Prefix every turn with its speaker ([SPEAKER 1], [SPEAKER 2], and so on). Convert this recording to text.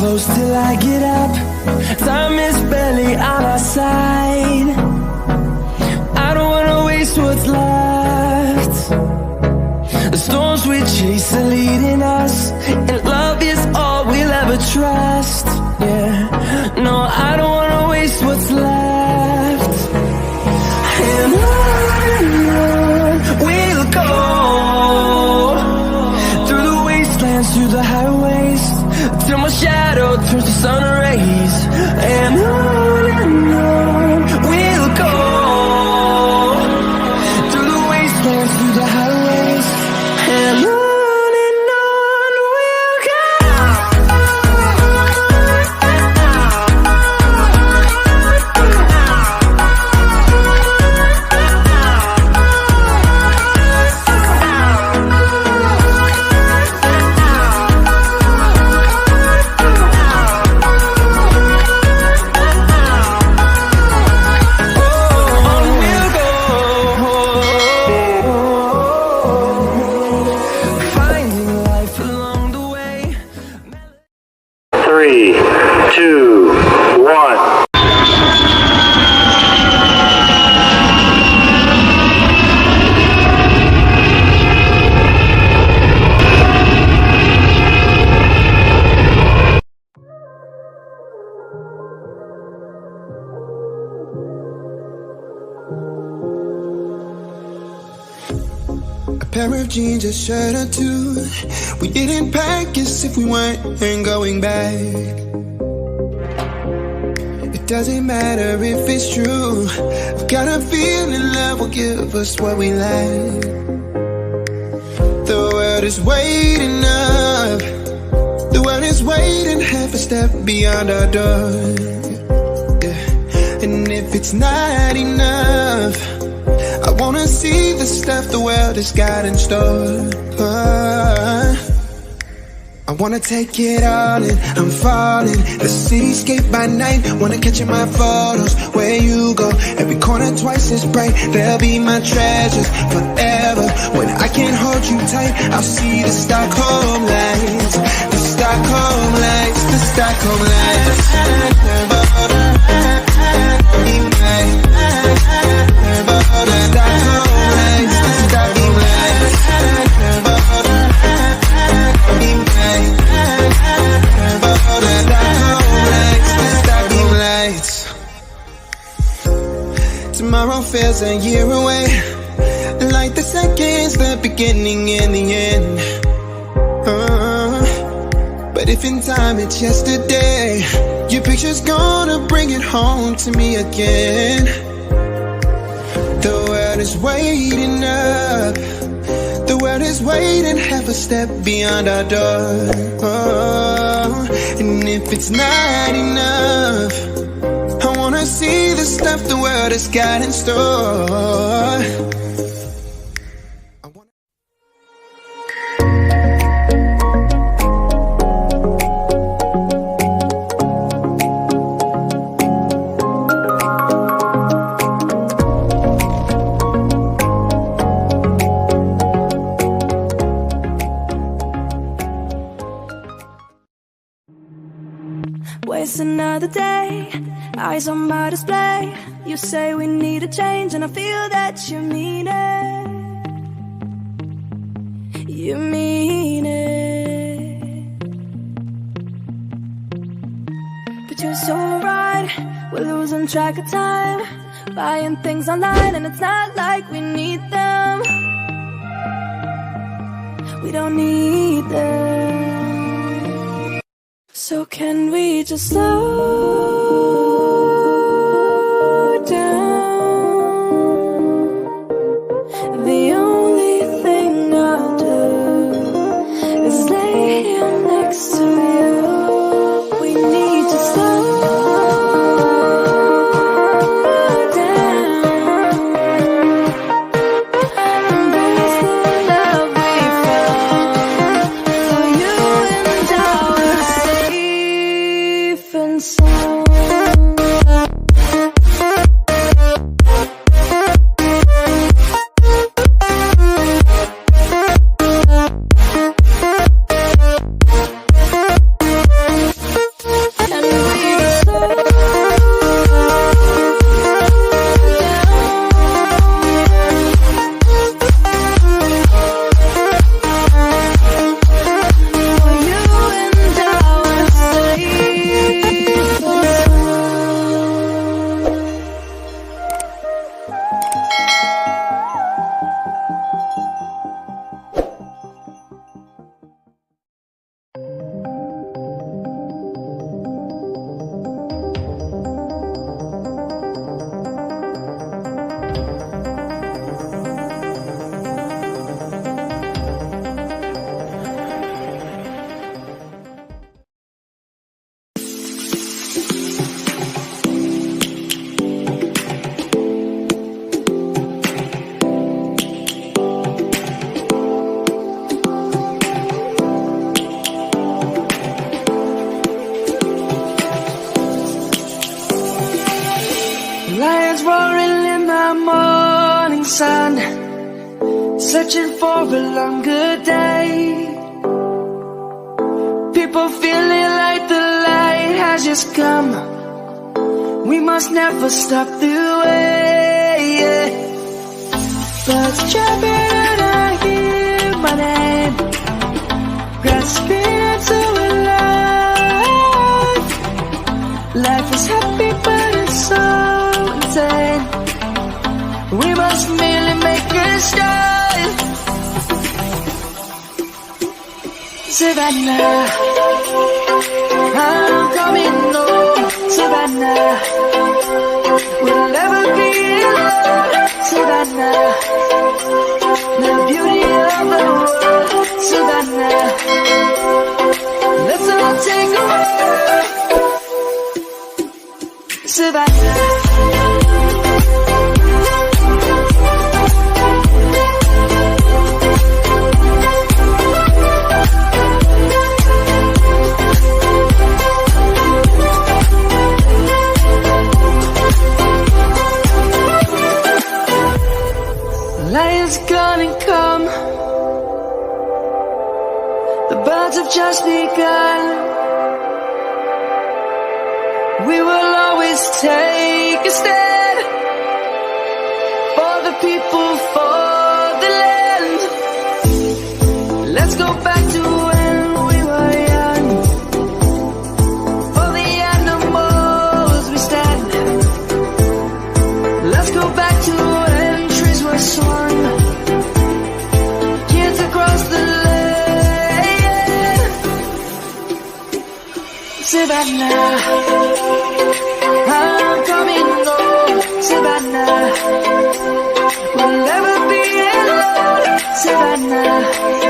[SPEAKER 1] close till I get up. Time is barely on our side. I don't wanna waste what's left. The storms we chase are leading us, and love is all we'll ever trust. Yeah, no, I don't wanna waste what's left. And on we'll go, through the wastelands, through the highways, till my shadow turns to sun rays. And on we'll go, through the wastelands, through the highways, and on we'll go.
[SPEAKER 2] Three, two, one.
[SPEAKER 3] A pair of jeans, a shirt or two. We didn't pack as if we weren't going back. It doesn't matter if it's true. I've got a feeling love will give us what we like. The world is waiting up. The world is waiting half a step beyond our door. Yeah. And if it's not enough, I wanna see the stuff the world has got in store. I wanna take it all in, I'm falling. The cityscape by night, wanna catch in my photos. Where you go, every corner twice as bright. They'll be my treasures forever. When I can't hold you tight, I'll see the Stockholm lights. The Stockholm lights, the Stockholm lights. Tomorrow feels a year away, like the seconds, the beginning and the end. But if in time it's yesterday, your picture's gonna bring it home to me again. The world is waiting up. The world is waiting half a step beyond our door. And if it's not enough, I wanna see the stuff the world has got in store.
[SPEAKER 4] Waste another day, eyes on my display. You say we need a change, and I feel that you mean it. You mean it. But you're so right, we're losing track of time, buying things online, and it's not like we need them. We don't need them. So can we just slow down? The only thing I'll do is lay here next to you. We need to slow down. Embrace the love we found. For you and I, we're safe and sound.
[SPEAKER 1] searching for a longer day. People feeling like the light has just come. We must never stop the way. Birds chirping and I hear my name, grasping into a life. Life is happy but it's so insane. We must merely make a start. Savannah, I'm coming home. Savannah, we'll never be alone. Savannah, the beauty of the world. Savannah, let's all take a walk. Savannah. Lion's gonna come. The birds have just begun. We will always take a stand for the people, for the land. Let's go back to when we were young. For the animals we stand. Let's go back to when trees were swung. Kids across the land. Savannah, I'm coming home. Savannah, we'll never be alone. Savannah.